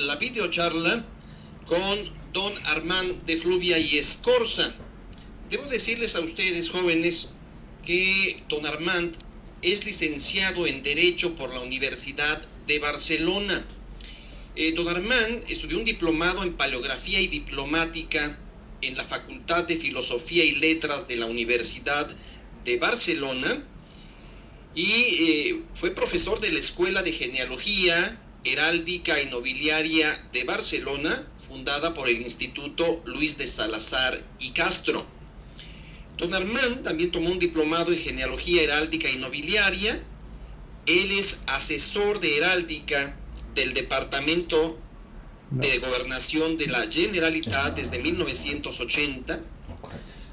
la videocharla con don Armand de Fluvia y Escorza. Debo decirles a ustedes, jóvenes, que don Armand es licenciado en Derecho por la Universidad de Barcelona. Don Armand estudió un diplomado en Paleografía y Diplomática en la Facultad de Filosofía y Letras de la Universidad de Barcelona y fue profesor de la Escuela de Genealogía, Heráldica y Nobiliaria de Barcelona, fundada por el Instituto Luis de Salazar y Castro. Don Armand también tomó un diplomado en Genealogía, Heráldica y Nobiliaria. Él es asesor de heráldica del Departamento de Gobernación de la Generalitat desde 1980.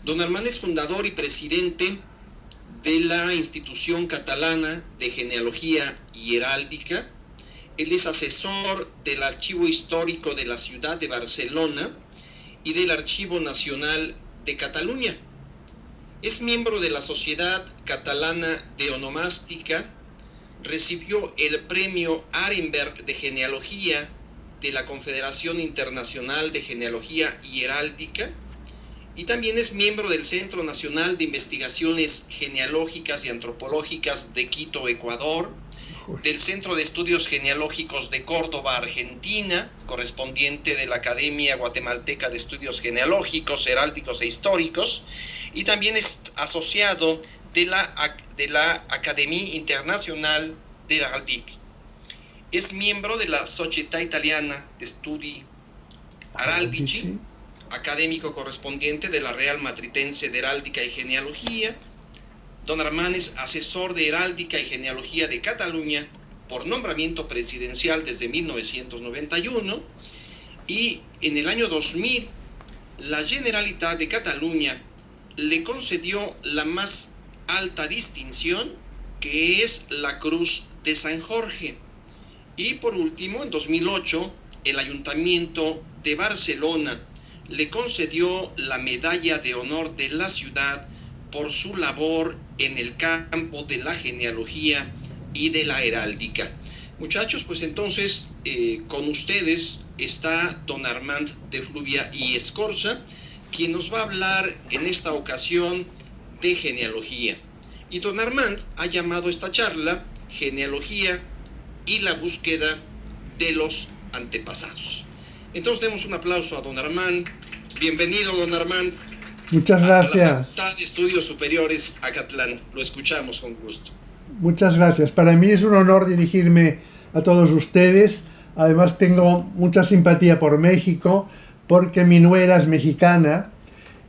Don Armand es fundador y presidente de la Institución Catalana de Genealogía y Heráldica. Él es asesor del Archivo Histórico de la Ciudad de Barcelona y del Archivo Nacional de Cataluña. Es miembro de la Sociedad Catalana de Onomástica. Recibió el premio Arenberg de Genealogía de la Confederación Internacional de Genealogía y Heráldica y también es miembro del Centro Nacional de Investigaciones Genealógicas y Antropológicas de Quito, Ecuador, del Centro de Estudios Genealógicos de Córdoba, Argentina, correspondiente de la Academia Guatemalteca de Estudios Genealógicos, Heráldicos e Históricos, y también es asociado de la Académie Internationale d'Heraldique. Es miembro de la Società Italiana de Studi Araldici, académico correspondiente de la Real Matritense de Heráldica y Genealogía. Don Armand es asesor de Heráldica y Genealogía de Cataluña por nombramiento presidencial desde 1991 y en el año 2000 la Generalitat de Cataluña le concedió la más alta distinción, que es la Cruz de San Jorge. Y por último, en 2008, el Ayuntamiento de Barcelona le concedió la Medalla de Honor de la ciudad por su labor en el campo de la genealogía y de la heráldica. Muchachos, pues entonces con ustedes está don Armand de Fluvia y Escorza, quien nos va a hablar en esta ocasión de genealogía. Y don Armand ha llamado esta charla Genealogía y la búsqueda de los antepasados. Entonces demos un aplauso a don Armand. Bienvenido, don Armand. Muchas gracias. A la Facultad de Estudios Superiores Acatlán. Lo escuchamos con gusto. Muchas gracias. Para mí es un honor dirigirme a todos ustedes. Además tengo mucha simpatía por México, porque mi nuera es mexicana.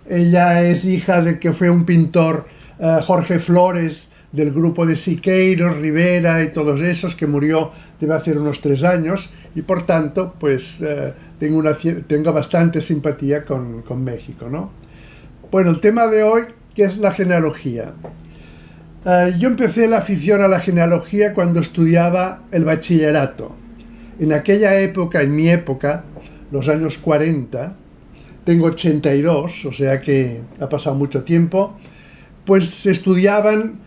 Ella es hija del que fue un pintor, Jorge Flores, del grupo de Siqueiros, Rivera y todos esos, que murió debe hacer unos 3 años, y por tanto pues tengo bastante simpatía con México, ¿no? Bueno, el tema de hoy, que es la genealogía. Yo empecé la afición a la genealogía cuando estudiaba el bachillerato. En aquella época, en mi época, los años 40, tengo 82, o sea que ha pasado mucho tiempo, pues se estudiaban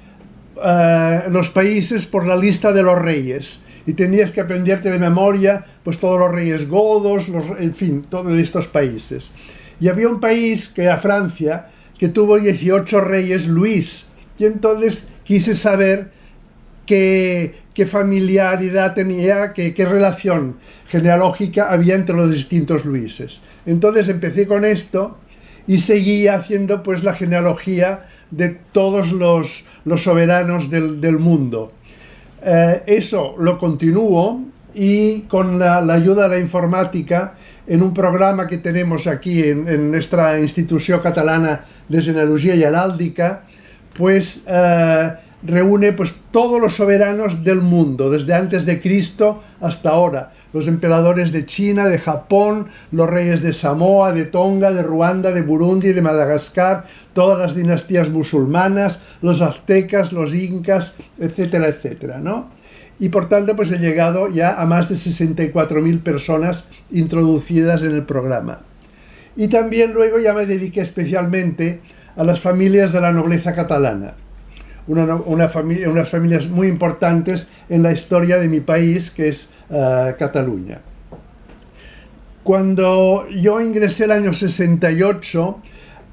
los países por la lista de los reyes, y tenías que aprenderte de memoria pues todos los reyes godos, en fin, todos estos países. Y había un país, que era Francia, que tuvo 18 reyes Luis, y entonces quise saber qué familiaridad tenía, qué relación genealógica había entre los distintos Luises. Entonces empecé con esto y seguí haciendo pues la genealogía de todos los soberanos del mundo. Eso lo continúo, y con la ayuda de la informática, en un programa que tenemos aquí en nuestra Institución Catalana de Genealogía y Heráldica, pues reúne pues todos los soberanos del mundo, desde antes de Cristo hasta ahora. Los emperadores de China, de Japón, los reyes de Samoa, de Tonga, de Ruanda, de Burundi, de Madagascar, todas las dinastías musulmanas, los aztecas, los incas, etcétera, etcétera, ¿no? Y por tanto pues he llegado ya a más de 64.000 personas introducidas en el programa. Y también luego ya me dediqué especialmente a las familias de la nobleza catalana. Unas familias muy importantes en la historia de mi país, que es Cataluña. Cuando yo ingresé el año 68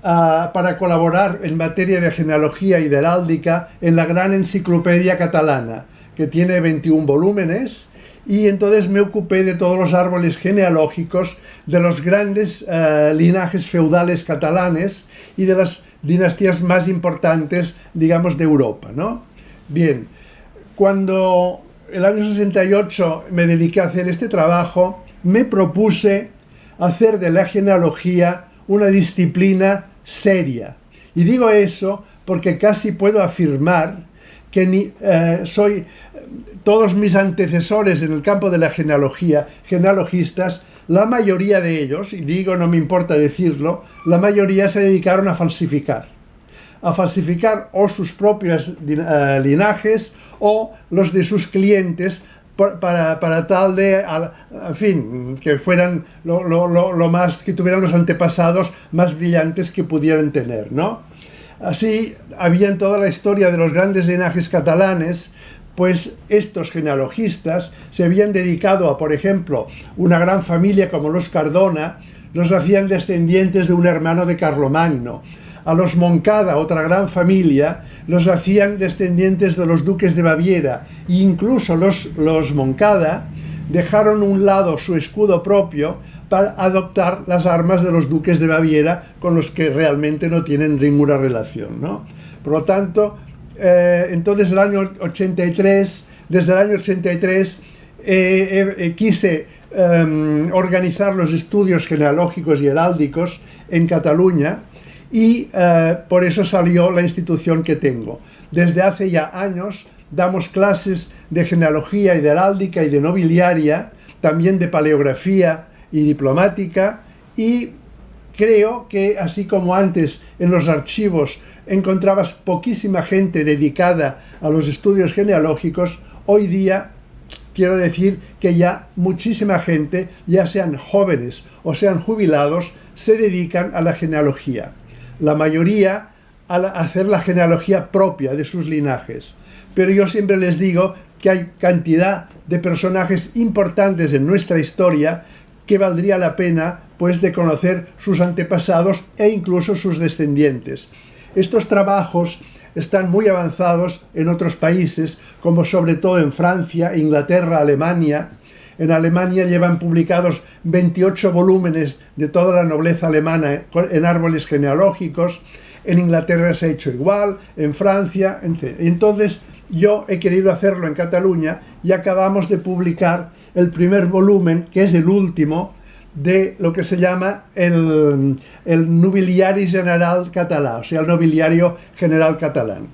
para colaborar en materia de genealogía y de heráldica en la gran enciclopedia catalana, que tiene 21 volúmenes, y entonces me ocupé de todos los árboles genealógicos de los grandes linajes feudales catalanes y de las dinastías más importantes, digamos, de Europa, ¿no? Bien, cuando el año 68 me dediqué a hacer este trabajo, me propuse hacer de la genealogía una disciplina seria. Y digo eso porque casi puedo afirmar que todos mis antecesores en el campo de la genealogía, genealogistas, la mayoría de ellos, y digo, no me importa decirlo, la mayoría se dedicaron a falsificar o sus propios linajes o los de sus clientes para tal de, en fin, que fueran que tuvieran los antepasados más brillantes que pudieran tener, ¿no? Así había en toda la historia de los grandes linajes catalanes, pues estos genealogistas se habían dedicado a, por ejemplo, una gran familia como los Cardona, los hacían descendientes de un hermano de Carlomagno. A los Moncada, otra gran familia, los hacían descendientes de los duques de Baviera. E incluso los Moncada dejaron a un lado su escudo propio para adoptar las armas de los duques de Baviera, con los que realmente no tienen ninguna relación, ¿no? Por lo tanto, entonces desde el año 83 quise organizar los estudios genealógicos y heráldicos en Cataluña, y por eso salió la institución que tengo. Desde hace ya años damos clases de genealogía y de heráldica y de nobiliaria, también de paleografía y diplomática, y creo que así como antes en los archivos encontrabas poquísima gente dedicada a los estudios genealógicos, hoy día quiero decir que ya muchísima gente, ya sean jóvenes o sean jubilados, se dedican a la genealogía. La mayoría a hacer la genealogía propia de sus linajes. Pero yo siempre les digo que hay cantidad de personajes importantes en nuestra historia que valdría la pena, pues, de conocer sus antepasados e incluso sus descendientes. Estos trabajos están muy avanzados en otros países, como sobre todo en Francia, Inglaterra, Alemania. En Alemania llevan publicados 28 volúmenes de toda la nobleza alemana en árboles genealógicos. En Inglaterra se ha hecho igual, en Francia, etc. Entonces yo he querido hacerlo en Cataluña y acabamos de publicar el primer volumen, que es el último, de lo que se llama el Nobiliari General Català, o sea, el Nobiliario General Catalán.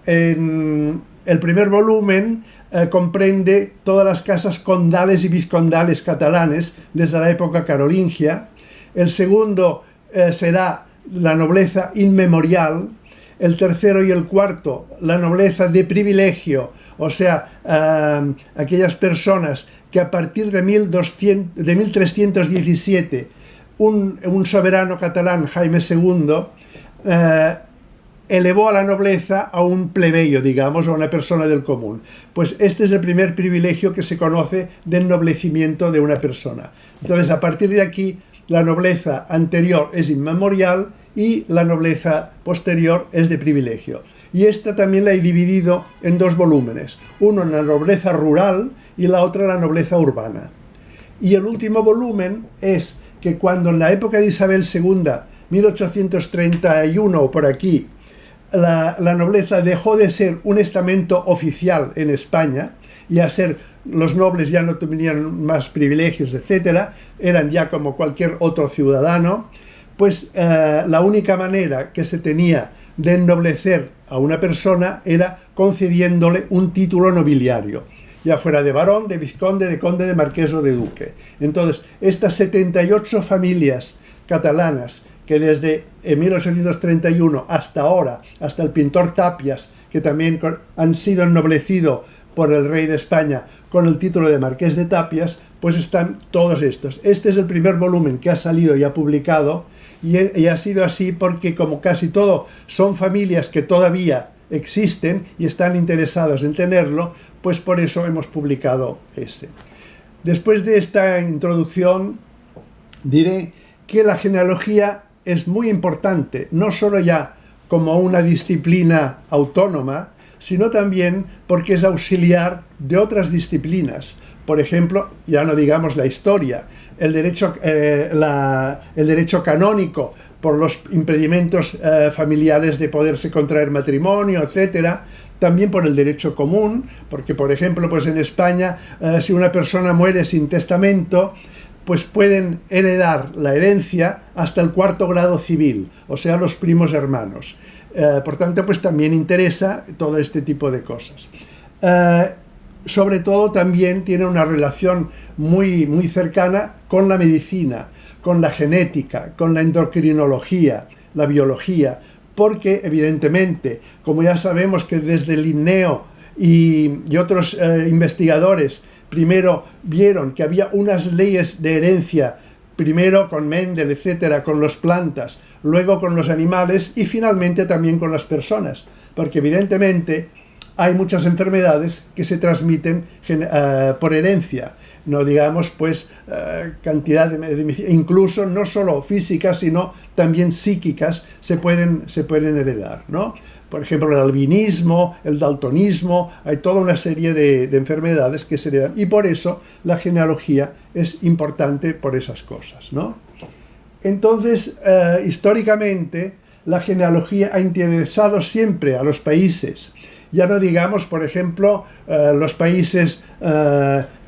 El primer volumen comprende todas las casas condales y vizcondales catalanes desde la época carolingia. El segundo será la nobleza inmemorial. El tercero y el cuarto, la nobleza de privilegio, o sea, aquellas personas que a partir de 1317 un soberano catalán, Jaime II, elevó a la nobleza a un plebeyo, digamos, a una persona del común. Pues este es el primer privilegio que se conoce de ennoblecimiento de una persona. Entonces, a partir de aquí, la nobleza anterior es inmemorial y la nobleza posterior es de privilegio. Y esta también la he dividido en dos volúmenes, uno en la nobleza rural y la otra en la nobleza urbana. Y el último volumen es que cuando en la época de Isabel II, 1831 o por aquí, la nobleza dejó de ser un estamento oficial en España, y a ser los nobles ya no tenían más privilegios, etc., eran ya como cualquier otro ciudadano, pues la única manera que se tenía de ennoblecer a una persona era concediéndole un título nobiliario, ya fuera de barón, de vizconde, de conde, de marqués o de duque. Entonces, estas 78 familias catalanas que desde 1831 hasta ahora, hasta el pintor Tapias, que también han sido ennoblecidos por el rey de España con el título de marqués de Tapias, pues están todos estos. Este es el primer volumen que ha salido y ha publicado, y ha sido así porque, como casi todo son familias que todavía existen y están interesados en tenerlo, pues por eso hemos publicado este. Después de esta introducción, diré que la genealogía es muy importante, no solo ya como una disciplina autónoma, sino también porque es auxiliar de otras disciplinas. Por ejemplo, ya no digamos la historia, el derecho canónico, por los impedimentos familiares de poderse contraer matrimonio, etcétera. También por el derecho común, porque por ejemplo, pues en España, si una persona muere sin testamento, pues pueden heredar la herencia hasta el 4º grado civil, o sea, los primos hermanos. Por tanto, pues también interesa todo este tipo de cosas. Sobre todo también tiene una relación muy, muy cercana con la medicina, con la genética, con la endocrinología, la biología, porque evidentemente, como ya sabemos que desde Linneo y otros investigadores primero vieron que había unas leyes de herencia, primero con Mendel, etcétera, con las plantas, luego con los animales y finalmente también con las personas, porque evidentemente hay muchas enfermedades que se transmiten por herencia, no digamos pues cantidad incluso no solo físicas sino también psíquicas se pueden heredar, ¿no? Por ejemplo, el albinismo, el daltonismo, hay toda una serie de enfermedades que se heredan y por eso la genealogía es importante por esas cosas, ¿no? Entonces, históricamente, la genealogía ha interesado siempre a los países. Ya no digamos, por ejemplo, los países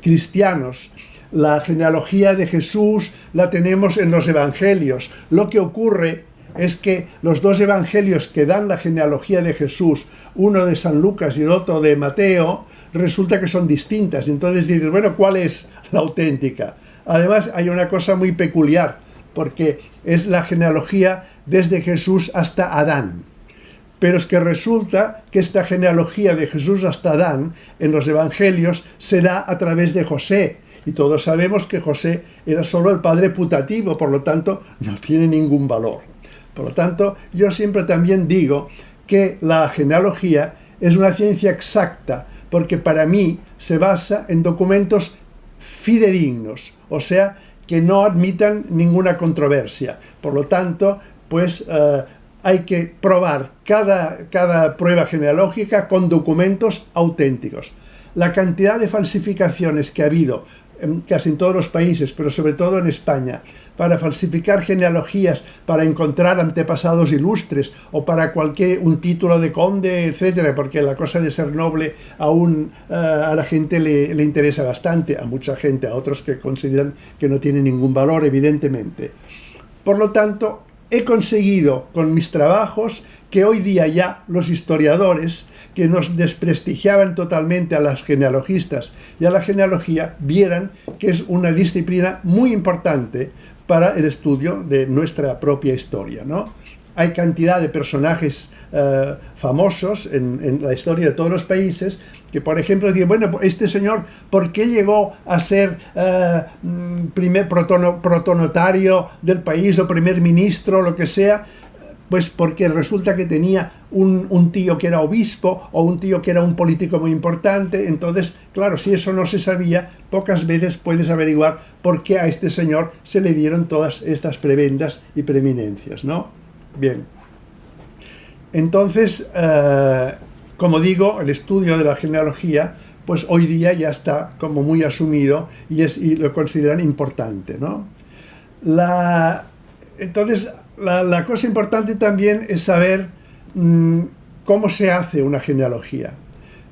cristianos. La genealogía de Jesús la tenemos en los evangelios. Lo que ocurre es que los dos evangelios que dan la genealogía de Jesús, uno de San Lucas y el otro de Mateo, resulta que son distintas. Entonces dices, bueno, ¿cuál es la auténtica? Además, hay una cosa muy peculiar, porque es la genealogía desde Jesús hasta Adán. Pero es que resulta que esta genealogía de Jesús hasta Adán en los evangelios se da a través de José. Y todos sabemos que José era solo el padre putativo, por lo tanto no tiene ningún valor. Por lo tanto, yo siempre también digo que la genealogía es una ciencia exacta, porque para mí se basa en documentos fidedignos, o sea, que no admitan ninguna controversia. Por lo tanto, pues hay que probar cada prueba genealógica con documentos auténticos. La cantidad de falsificaciones que ha habido casi en todos los países, pero sobre todo en España, para falsificar genealogías, para encontrar antepasados ilustres o para un título de conde, etcétera, porque la cosa de ser noble aún a la gente le interesa bastante, a mucha gente, a otros que consideran que no tiene ningún valor, evidentemente. Por lo tanto, he conseguido con mis trabajos que hoy día ya los historiadores que nos desprestigiaban totalmente a las genealogistas y a la genealogía vieran que es una disciplina muy importante para el estudio de nuestra propia historia, ¿no? Hay cantidad de personajes famosos en la historia de todos los países que, por ejemplo, dicen, bueno, este señor, ¿por qué llegó a ser primer protonotario del país o primer ministro, lo que sea? Pues porque resulta que tenía un tío que era obispo o un tío que era un político muy importante. Entonces, claro, si eso no se sabía, pocas veces puedes averiguar por qué a este señor se le dieron todas estas prebendas y preeminencias, ¿no? Bien. Entonces, como digo, el estudio de la genealogía, pues hoy día ya está como muy asumido y lo consideran importante, ¿no? Entonces, la cosa importante también es saber cómo se hace una genealogía.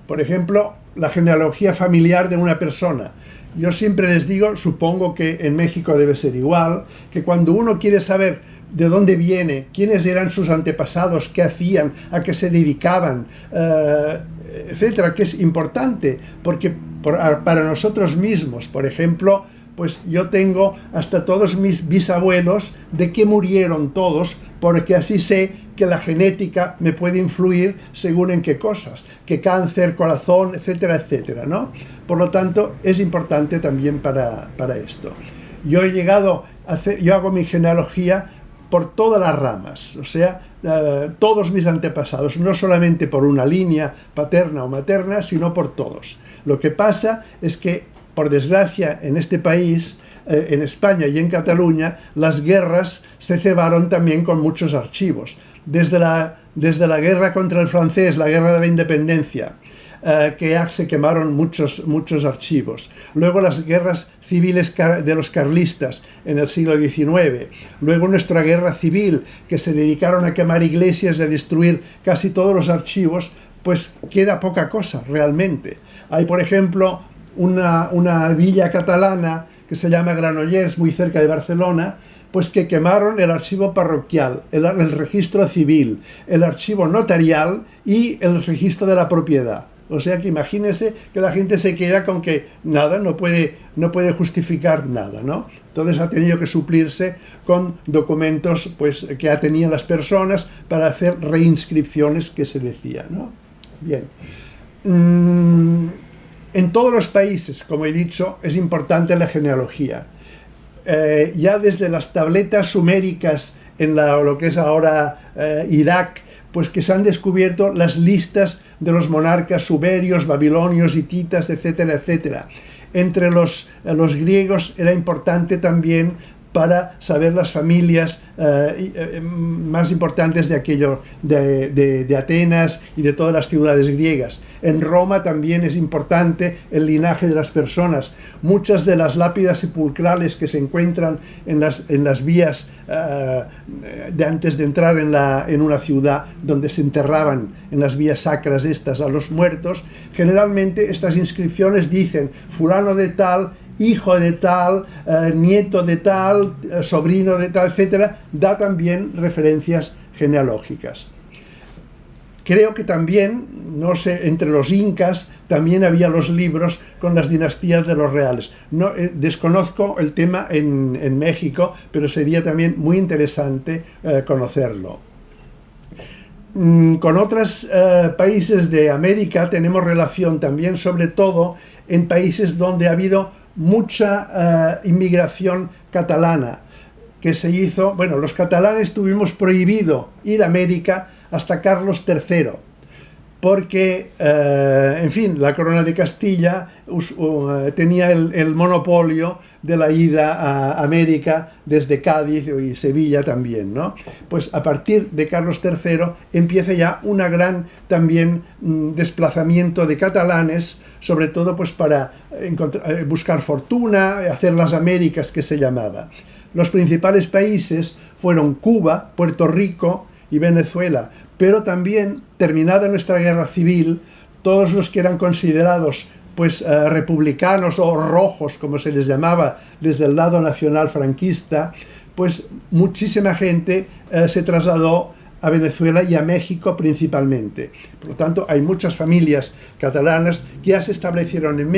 Por ejemplo, la genealogía familiar de una persona. Yo siempre les digo, supongo que en México debe ser igual, que cuando uno quiere saber de dónde viene, quiénes eran sus antepasados, qué hacían, a qué se dedicaban, etcétera, que es importante, porque para nosotros mismos, por ejemplo, pues yo tengo hasta todos mis bisabuelos de que murieron todos, porque así sé que la genética me puede influir según en qué cosas, qué cáncer, corazón, etcétera, etcétera, ¿no? Por lo tanto, es importante también para esto. Yo hago mi genealogía por todas las ramas, o sea, todos mis antepasados, no solamente por una línea paterna o materna, sino por todos. Lo que pasa es que, por desgracia, en este país en España y en Cataluña, las guerras se cebaron también con muchos archivos. Desde la guerra contra el francés, la guerra de la independencia, que se quemaron muchos archivos. Luego las guerras civiles de los carlistas en el siglo XIX. Luego nuestra guerra civil, que se dedicaron a quemar iglesias y a destruir casi todos los archivos, pues queda poca cosa realmente. Hay, por ejemplo, una villa catalana que se llama Granollers, muy cerca de Barcelona, pues que quemaron el archivo parroquial, el registro civil, el archivo notarial y el registro de la propiedad. O sea que imagínense que la gente se queda con que nada, no puede justificar nada, ¿no? Entonces ha tenido que suplirse con documentos pues, que tenían las personas para hacer reinscripciones, que se decía, ¿no? Bien. En todos los países, como he dicho, es importante la genealogía. Ya desde las tabletas suméricas en lo que es ahora Irak, pues que se han descubierto las listas de los monarcas sumerios, babilonios, hititas, etcétera, etcétera. Entre los griegos era importante también para saber las familias más importantes de Atenas y de todas las ciudades griegas. En Roma también es importante el linaje de las personas. Muchas de las lápidas sepulcrales que se encuentran en las vías de antes de entrar en una ciudad, donde se enterraban en las vías sacras estas a los muertos, generalmente estas inscripciones dicen fulano de tal, hijo de tal, nieto de tal, sobrino de tal, etcétera, da también referencias genealógicas. Creo que también, no sé, entre los incas también había los libros con las dinastías de los reales. No, desconozco el tema en México, pero sería también muy interesante conocerlo. Con otros países de América tenemos relación también, sobre todo en países donde ha habido mucha inmigración catalana que se hizo. Bueno, los catalanes tuvimos prohibido ir a América hasta Carlos III, porque, en fin, la corona de Castilla tenía el monopolio de la ida a América desde Cádiz y Sevilla también, ¿no? Pues a partir de Carlos III empieza ya una gran también desplazamiento de catalanes, sobre todo pues para buscar fortuna, hacer las Américas, que se llamaba. Los principales países fueron Cuba, Puerto Rico y Venezuela, pero también, terminada nuestra guerra civil, todos los que eran considerados pues republicanos o rojos, como se les llamaba desde el lado nacional franquista, pues muchísima gente se trasladó a Venezuela y a México principalmente. Por lo tanto, hay muchas familias catalanas que ya se establecieron en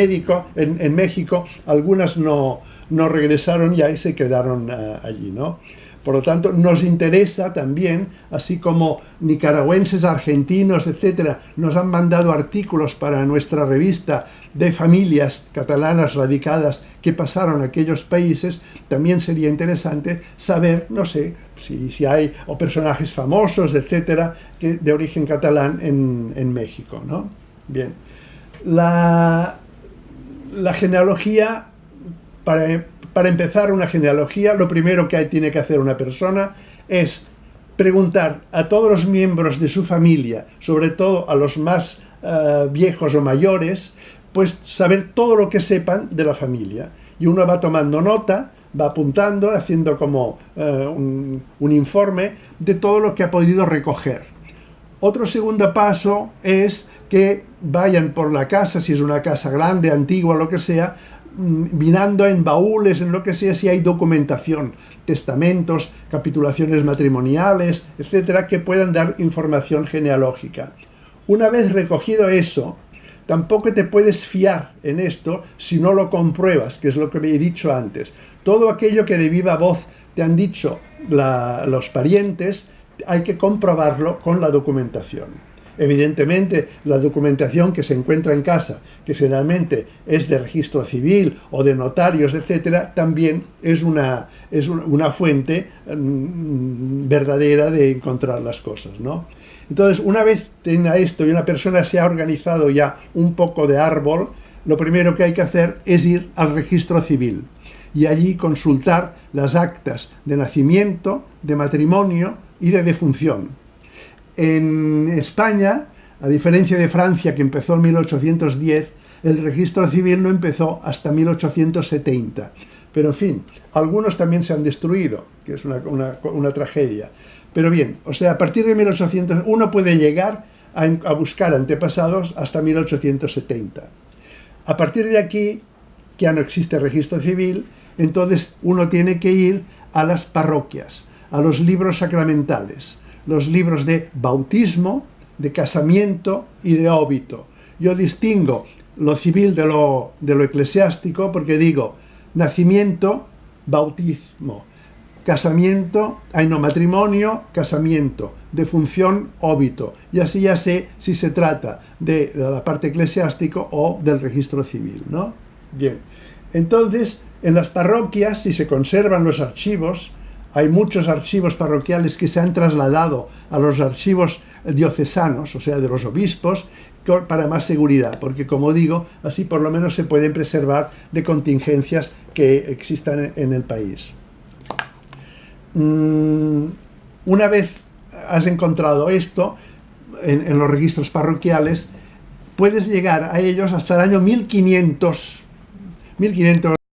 México, algunas no regresaron y ahí se quedaron allí, ¿no? Por lo tanto, nos interesa también, así como nicaragüenses, argentinos, etcétera, nos han mandado artículos para nuestra revista de familias catalanas radicadas que pasaron a aquellos países, también sería interesante saber, no sé, si hay o personajes famosos, etcétera, de origen catalán en México, ¿no? Bien. La genealogía, para empezar una genealogía, lo primero que tiene que hacer una persona es preguntar a todos los miembros de su familia, sobre todo a los más viejos o mayores, pues saber todo lo que sepan de la familia. Y uno va tomando nota, va apuntando, haciendo como un informe de todo lo que ha podido recoger. Otro segundo paso es que vayan por la casa, si es una casa grande, antigua, lo que sea, mirando en baúles, en lo que sea, si hay documentación, testamentos, capitulaciones matrimoniales, etcétera, que puedan dar información genealógica. Una vez recogido eso, tampoco te puedes fiar en esto si no lo compruebas, que es lo que me he dicho antes. Todo aquello que de viva voz te han dicho los parientes, hay que comprobarlo con la documentación. Evidentemente, la documentación que se encuentra en casa, que generalmente es de registro civil o de notarios, etcétera, también es una fuente verdadera de encontrar las cosas, ¿no? Entonces, una vez tenga esto y una persona se ha organizado ya un poco de árbol, lo primero que hay que hacer es ir al registro civil. y allí consultar las actas de nacimiento, de matrimonio y de defunción. En España, a diferencia de Francia, que empezó en 1810, el registro civil no empezó hasta 1870. Pero en fin, algunos también se han destruido, que es una tragedia. Pero bien, o sea, a partir de 1800 uno puede llegar a buscar antepasados hasta 1870. A partir de aquí, ya no existe registro civil, entonces uno tiene que ir a las parroquias, a los libros sacramentales, los libros de bautismo, de casamiento y de óbito. Yo distingo lo civil de lo eclesiástico porque digo nacimiento, bautismo, casamiento, matrimonio, casamiento, defunción, óbito. Y así ya sé si se trata de la parte eclesiástica o del registro civil, ¿no? Bien, entonces en las parroquias, si se conservan los archivos, hay muchos archivos parroquiales que se han trasladado a los archivos diocesanos, o sea, de los obispos, para más seguridad, porque como digo, así por lo menos se pueden preservar de contingencias que existan en el país. Una vez has encontrado esto en los registros parroquiales, puedes llegar a ellos hasta el año 1500